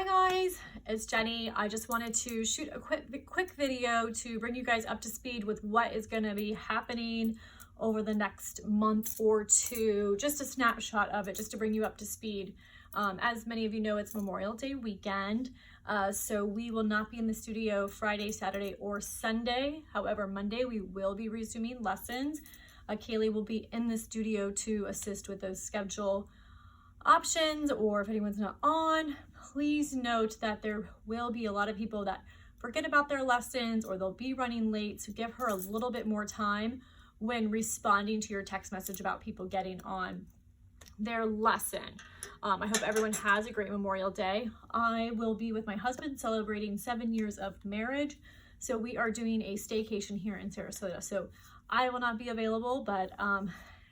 guys, it's Jenny. I just wanted to shoot a quick video to bring you guys up to speed with what is going to be happening over the next month or two. Just a snapshot of it, just to bring you up to speed. As many of you know, it's Memorial Day weekend, so we will not be in the studio Friday, Saturday, or Sunday. However, Monday we will be resuming lessons. Kaylee will be in the studio to assist with those schedule options, or if anyone's not on, please note that there will be a lot of people that forget about their lessons or they'll be running late, so give her a little bit more time when responding to your text message about people getting on their lesson. I hope everyone has a great Memorial Day. I will be with my husband celebrating 7 years of marriage, so we are doing a staycation here in Sarasota. So I will not be available, but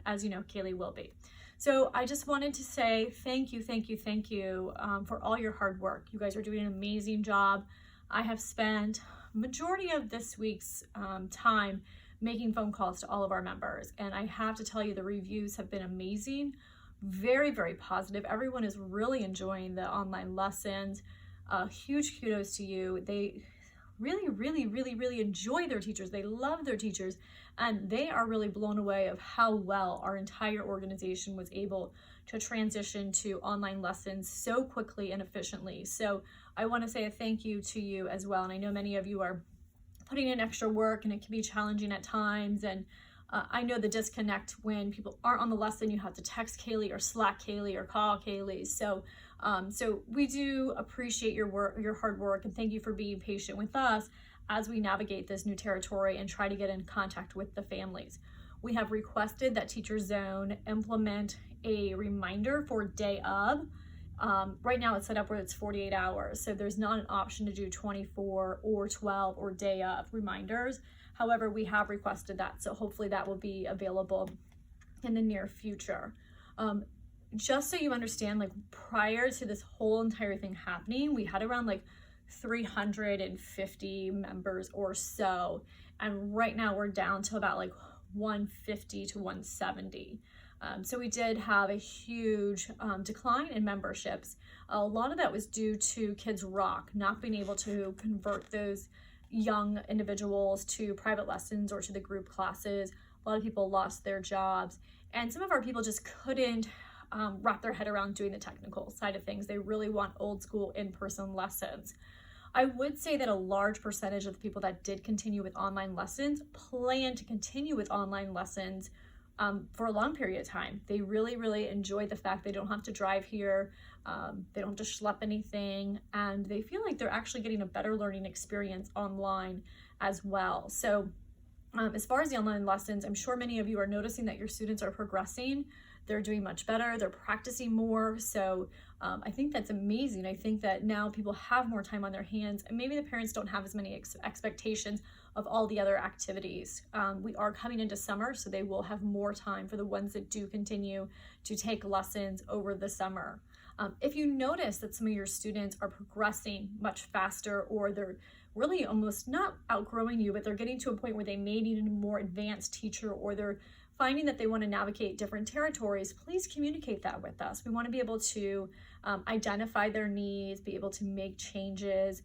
as you know, Kaylee will be. So I just wanted to say thank you for all your hard work. You guys are doing an amazing job. I have spent majority of this week's time making phone calls to all of our members, and I have to tell you, the reviews have been amazing. Very positive. Everyone is really enjoying the online lessons. Huge kudos to you. They really enjoy their teachers. They love their teachers, and they are really blown away of how well our entire organization was able to transition to online lessons so quickly and efficiently. So I want to say a thank you to you as well. And I know many of you are putting in extra work, and it can be challenging at times. And I know the disconnect when people aren't on the lesson. You have to text Kaylee or Slack Kaylee or call Kaylee. So we do appreciate your work, your hard work, and thank you for being patient with us as we navigate this new territory and try to get in contact with the families. We have requested that Teacher Zone implement a reminder for day of. Right now it's set up where it's 48 hours, so there's not an option to do 24 or 12 or day of reminders. However, we have requested that, so hopefully that will be available in the near future. Just so you understand, like, prior to this whole entire thing happening, we had around like 350 members or so, and right now we're down to about like 150 to 170. So we did have a huge decline in memberships. A lot of that was due to Kids Rock not being able to convert those young individuals to private lessons or to the group classes. A lot of people lost their jobs, and some of our people just couldn't wrap their head around doing the technical side of things. They really want old school in-person lessons. I would say that a large percentage of the people that did continue with online lessons plan to continue with online lessons for a long period of time. They really enjoy the fact they don't have to drive here, they don't have to schlep anything, and they feel like they're actually getting a better learning experience online as well. So as far as the online lessons, I'm sure many of you are noticing that your students are progressing. They're doing much better, they're practicing more. So I think that's amazing. I think that now people have more time on their hands, and maybe the parents don't have as many expectations of all the other activities. We are coming into summer, so they will have more time for the ones that do continue to take lessons over the summer. If you notice that some of your students are progressing much faster, or they're really almost not outgrowing you, but they're getting to a point where they may need a more advanced teacher, or they're finding that they want to navigate different territories, please communicate that with us. We want to be able to identify their needs, be able to make changes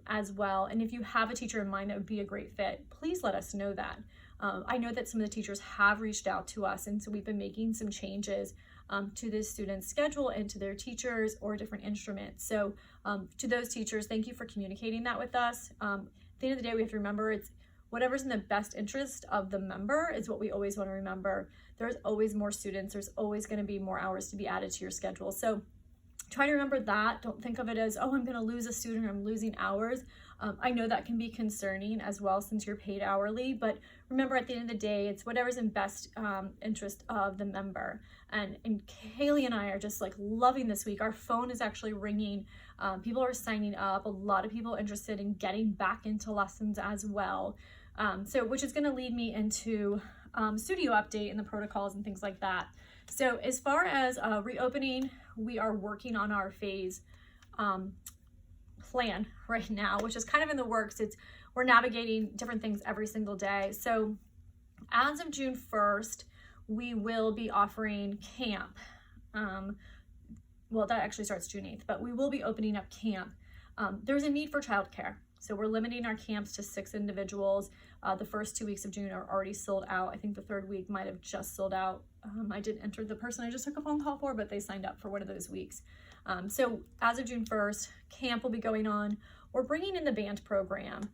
as well. And if you have a teacher in mind that would be a great fit, please let us know that. I know that some of the teachers have reached out to us, and so we've been making some changes to the student's schedule and to their teachers or different instruments. So to those teachers, thank you for communicating that with us. At the end of the day, we have to remember it's whatever's in the best interest of the member is what we always want to remember. There's always more students. There's always going to be more hours to be added to your schedule. So try to remember that. Don't think of it as, oh, I'm going to lose a student or I'm losing hours. I know that can be concerning as well, since you're paid hourly, but remember, at the end of the day, it's whatever's in best interest of the member. And Kaylee and I are just like loving this week. Our phone is actually ringing. People are signing up. A lot of people interested in getting back into lessons as well. Which is going to lead me into studio update and the protocols and things like that. So as far as reopening, we are working on our phase plan right now, which is kind of in the works. We're navigating different things every single day. So as of June 1st, we will be offering camp. well, that actually starts June 8th, but we will be opening up camp. There's a need for childcare. So we're limiting our camps to 6 individuals. The first 2 weeks of June are already sold out. I think the 3rd week might have just sold out. I didn't enter the person I just took a phone call for, but they signed up for one of those weeks. So as of June 1st, camp will be going on. We're bringing in the band program,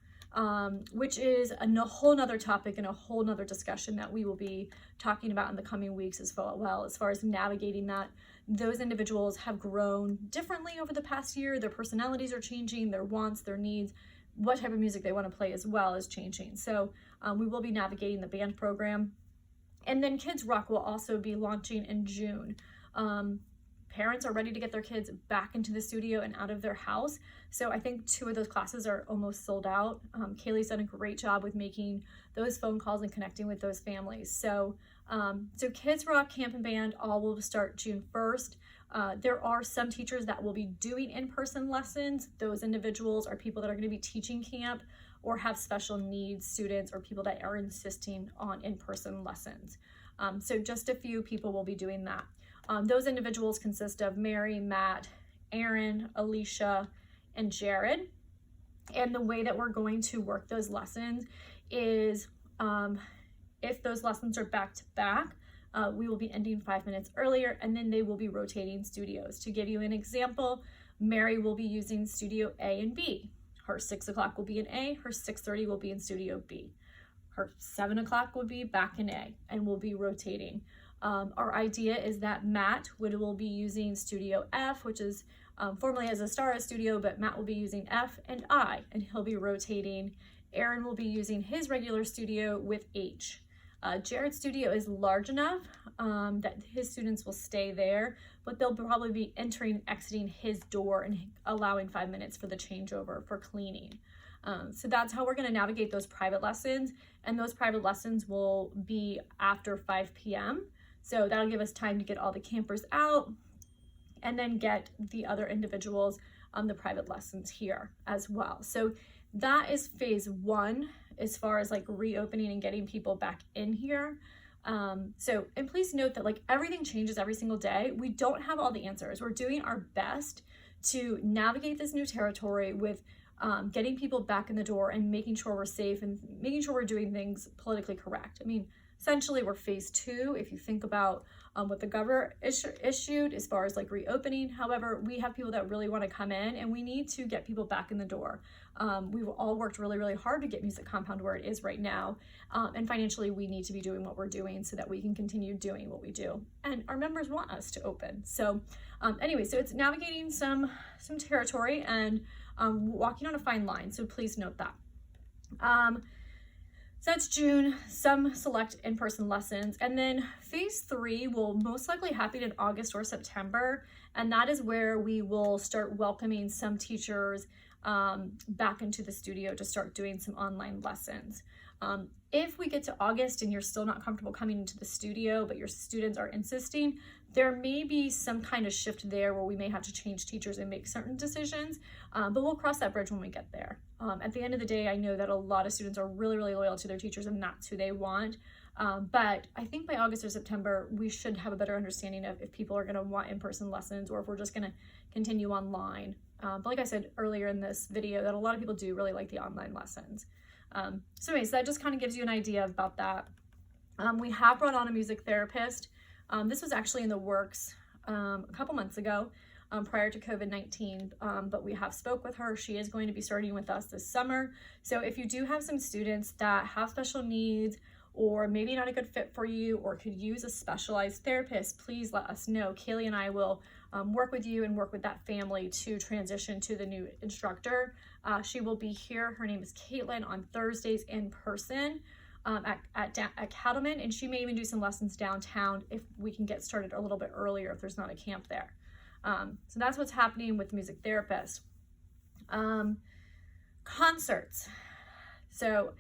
which is a whole nother topic and a whole nother discussion that we will be talking about in the coming weeks as well, as far as navigating that. Those individuals have grown differently over the past year. Their personalities are changing, their wants, their needs, what type of music they want to play as well is changing. So we will be navigating the band program. And then Kids Rock will also be launching in June. Parents are ready to get their kids back into the studio and out of their house. So I think 2 of those classes are almost sold out. Kaylee's done a great job with making those phone calls and connecting with those families. So Kids Rock, Camp and Band all will start June 1st. There are some teachers that will be doing in-person lessons. Those individuals are people that are going to be teaching camp or have special needs students or people that are insisting on in-person lessons. So just a few people will be doing that. Those individuals consist of Mary, Matt, Aaron, Alicia, and Jared. And the way that we're going to work those lessons is if those lessons are back to back, we will be ending 5 minutes earlier, and then they will be rotating studios. To give you an example, Mary will be using studio A and B. Her 6 o'clock will be in A, her 6:30 will be in studio B. Her 7 o'clock will be back in A, and we'll be rotating. Our idea is that Matt will be using studio F, which is formerly as a Star Studio, but Matt will be using F and I, and he'll be rotating. Aaron will be using his regular studio with H. Jared's studio is large enough that his students will stay there, but they'll probably be entering and exiting his door and allowing 5 minutes for the changeover for cleaning. So that's how we're going to navigate those private lessons, and those private lessons will be after 5 p.m. So that'll give us time to get all the campers out and then get the other individuals on the private lessons here as well. So that is phase 1 as far as like reopening and getting people back in here. And please note that like everything changes every single day. We don't have all the answers. We're doing our best to navigate this new territory with getting people back in the door and making sure we're safe and making sure we're doing things politically correct. I mean, essentially we're phase 2 if you think about what the governor issued as far as like reopening. However, we have people that really want to come in, and we need to get people back in the door. We've all worked really, really hard to get Music Compound where it is right now. And financially, we need to be doing what we're doing so that we can continue doing what we do. And our members want us to open. So anyway, so it's navigating some territory and walking on a fine line. So please note that. So that's June, some select in-person lessons. And then phase 3 will most likely happen in August or September. And that is where we will start welcoming some teachers back into the studio to start doing some online lessons. If we get to August and you're still not comfortable coming into the studio, but your students are insisting, there may be some kind of shift there where we may have to change teachers and make certain decisions, but we'll cross that bridge when we get there. At the end of the day, I know that a lot of students are really, really loyal to their teachers and that's who they want. But I think by August or September, we should have a better understanding of if people are gonna want in-person lessons or if we're just gonna continue online. But like I said earlier in this video, that a lot of people do really like the online lessons. So anyways, that just kind of gives you an idea about that. We have brought on a music therapist. This was actually in the works a couple months ago prior to COVID-19, but we have spoke with her. She is going to be starting with us this summer. So if you do have some students that have special needs or maybe not a good fit for you or could use a specialized therapist, please let us know. Kaylee and I will work with you and work with that family to transition to the new instructor. She will be here. Her name is Caitlin on Thursdays in person at Cattleman, and she may even do some lessons downtown if we can get started a little bit earlier if there's not a camp there. So that's what's happening with the music therapist. Concerts. So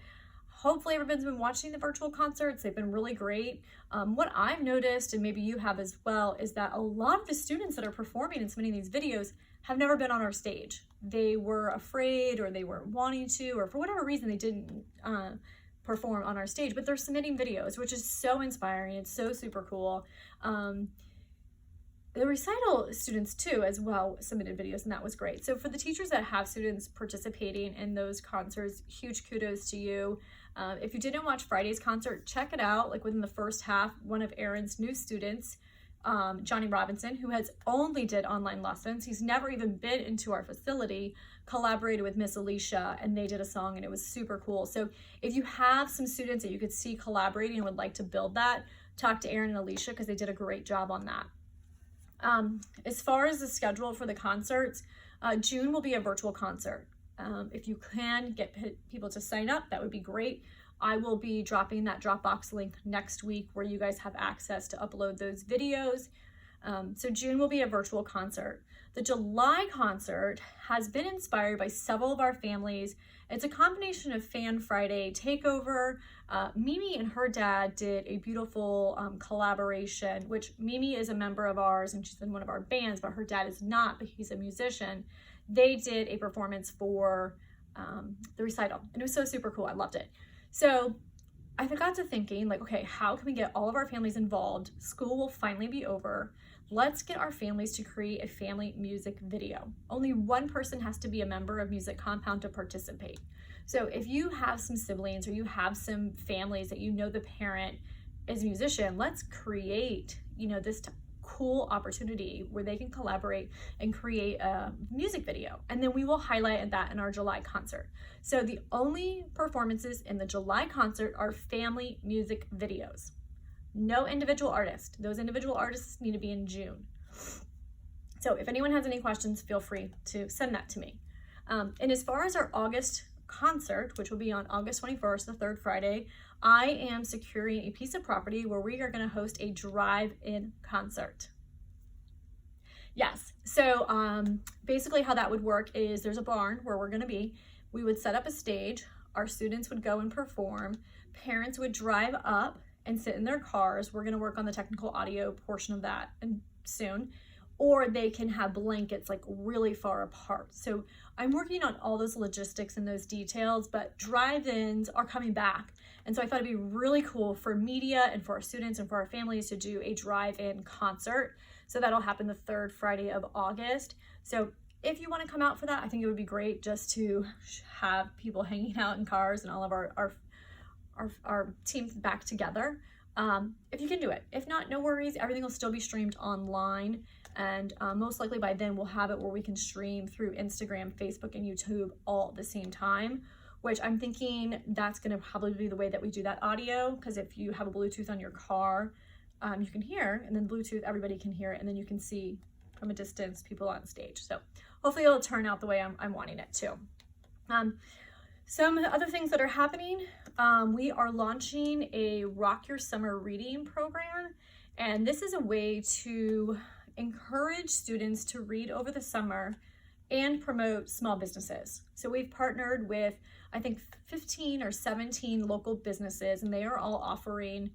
hopefully everyone's been watching the virtual concerts. They've been really great. What I've noticed, and maybe you have as well, is that a lot of the students that are performing in submitting these videos have never been on our stage. They were afraid or they weren't wanting to, or for whatever reason they didn't perform on our stage, but they're submitting videos, which is so inspiring. It's so super cool. The recital students too as well submitted videos, and that was great. So for the teachers that have students participating in those concerts, huge kudos to you. If you didn't watch Friday's concert, check it out. Like within the first half, one of Aaron's new students, Johnny Robinson, who has only did online lessons, he's never even been into our facility, collaborated with Miss Alicia, and they did a song, and it was super cool. So if you have some students that you could see collaborating and would like to build that, talk to Aaron and Alicia, because they did a great job on that. As far as the schedule for the concerts, June will be a virtual concert. If you can get people to sign up, that would be great. I will be dropping that Dropbox link next week where you guys have access to upload those videos. So June will be a virtual concert. The July concert has been inspired by several of our families. It's a combination of Fan Friday takeover. Mimi and her dad did a beautiful collaboration, which Mimi is a member of ours and she's in one of our bands, but her dad is not, but he's a musician. They did a performance for the recital, and it was so super cool. I loved it. So I got to thinking, like, okay, how can we get all of our families involved? School will finally be over. Let's get our families to create a family music video. Only one person has to be a member of Music Compound to participate. So if you have some siblings or you have some families that you know the parent is a musician, let's create, this cool opportunity where they can collaborate and create a music video. And then we will highlight that in our July concert. So the only performances in the July concert are family music videos. No individual artist. Those individual artists need to be in June. So if anyone has any questions, feel free to send that to me. And as far as our August concert, which will be on August 21st, the third Friday, I am securing a piece of property where we are going to host a drive-in concert. Yes, so basically how that would work is there's a barn where we're going to be. We would set up a stage. Our students would go and perform. Parents would drive up and sit in their cars. We're going to work on the technical audio portion of that and soon. Or they can have blankets like really far apart. So I'm working on all those logistics and those details, but drive-ins are coming back. And so I thought it'd be really cool for media and for our students and for our families to do a drive-in concert. So that'll happen the third Friday of August. So if you want to come out for that, I think it would be great just to have people hanging out in cars and all of our teams back together. If you can do it. If not, no worries. Everything will still be streamed online. And most likely by then we'll have it where we can stream through Instagram, Facebook, and YouTube all at the same time, which I'm thinking that's going to probably be the way that we do that audio, because if you have a Bluetooth on your car, you can hear, and then Bluetooth, everybody can hear it, and then you can see from a distance people on stage. So hopefully it'll turn out the way I'm wanting it to. Some other things that are happening, we are launching a Rock Your Summer reading program, and this is a way to encourage students to read over the summer and promote small businesses. So we've partnered with, I think, 15 or 17 local businesses, and they are all offering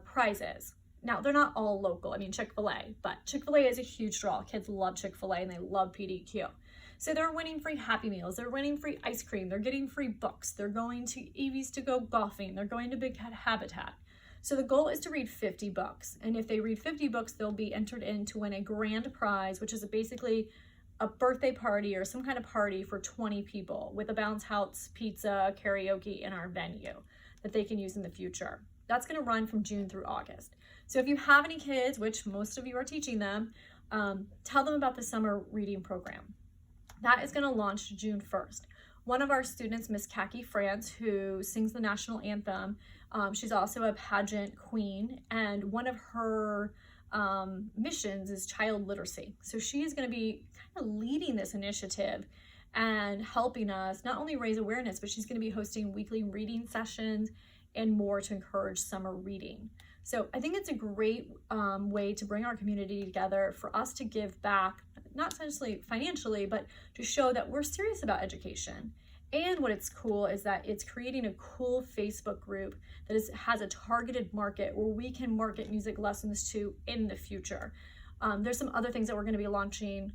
prizes. Now, they're not all local. I mean, Chick-fil-A, but Chick-fil-A is a huge draw. Kids love Chick-fil-A and they love PDQ. So they're winning free Happy Meals. They're winning free ice cream. They're getting free books. They're going to Evie's to go golfing. They're going to Big Cat Habitat. So the goal is to read 50 books. And if they read 50 books, they'll be entered in to win a grand prize, which is basically a birthday party or some kind of party for 20 people with a bounce house, pizza, karaoke in our venue that they can use in the future. That's going to run from June through August. So if you have any kids, which most of you are teaching them, tell them about the summer reading program. That is going to launch June 1st. One of our students, Miss Khaki France, who sings the national anthem, she's also a pageant queen, and one of her missions is child literacy. So she is going to be kind of leading this initiative and helping us not only raise awareness, but she's going to be hosting weekly reading sessions and more to encourage summer reading. So I think it's a great way to bring our community together, for us to give back, not essentially financially, but to show that we're serious about education. And what it's cool is that it's creating a cool Facebook group that has a targeted market where we can market music lessons to in the future. There's some other things that we're going to be launching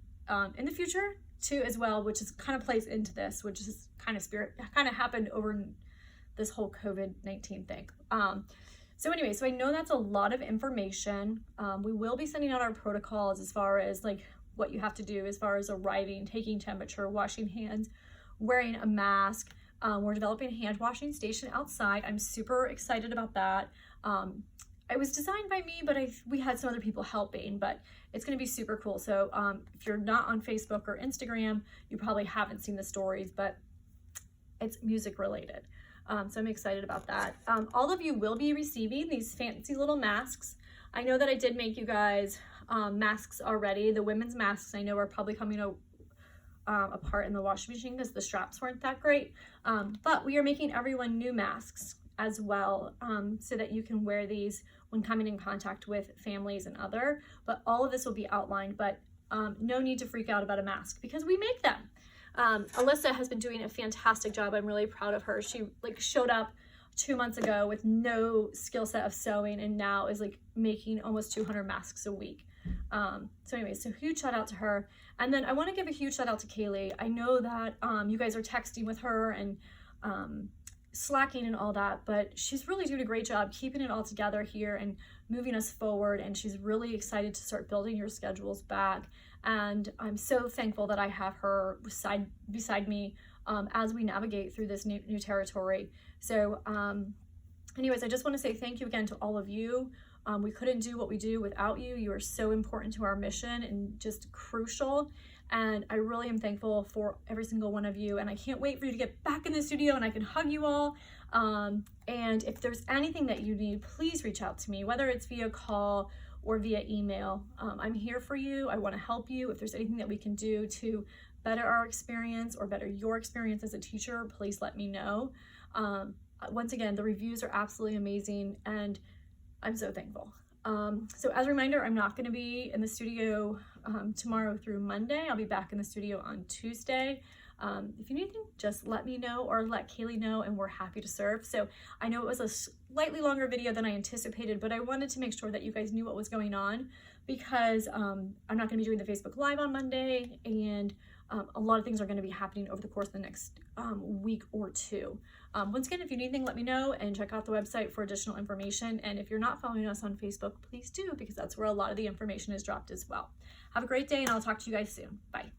in the future too as well, which is kind of plays into this, which is kind of happened over this whole COVID-19 thing. So anyway, so I know that's a lot of information. We will be sending out our protocols as far as like what you have to do as far as arriving, taking temperature, washing hands, wearing a mask. We're developing a hand washing station outside. I'm super excited about that. It was designed by me, but we had some other people helping, but it's going to be super cool. So if you're not on Facebook or Instagram, you probably haven't seen the stories, but it's music related. So I'm excited about that. All of you will be receiving these fancy little masks. I know that I did make you guys masks already. The women's masks I know are probably coming apart in the washing machine because the straps weren't that great. But we are making everyone new masks as well, so that you can wear these when coming in contact with families and other. But all of this will be outlined, but no need to freak out about a mask because we make them. Alyssa has been doing a fantastic job. I'm really proud of her. She like showed up 2 months ago with no skill set of sewing and now is like making almost 200 masks a week. So anyway, so huge shout out to her. And then I want to give a huge shout out to Kaylee. I know that you guys are texting with her and slacking and all that, but she's really doing a great job keeping it all together here and moving us forward, and she's really excited to start building your schedules back. And I'm so thankful that I have her beside me as we navigate through this new territory. So anyways, I just want to say thank you again to all of you. We couldn't do what we do without you. You are so important to our mission and just crucial. And I really am thankful for every single one of you. And I can't wait for you to get back in the studio and I can hug you all. And if there's anything that you need, please reach out to me, whether it's via call or via email. I'm here for you. I want to help you. If there's anything that we can do to better our experience or better your experience as a teacher, please let me know. Once again, the reviews are absolutely amazing and I'm so thankful. So as a reminder, I'm not going to be in the studio tomorrow through Monday. I'll be back in the studio on Tuesday. If you need anything, just let me know or let Kaylee know and we're happy to serve. So I know it was a slightly longer video than I anticipated, but I wanted to make sure that you guys knew what was going on because I'm not going to be doing the Facebook Live on Monday, and a lot of things are going to be happening over the course of the next week or two. Once again, if you need anything, let me know and check out the website for additional information. And if you're not following us on Facebook, please do, because that's where a lot of the information is dropped as well. Have a great day and I'll talk to you guys soon. Bye.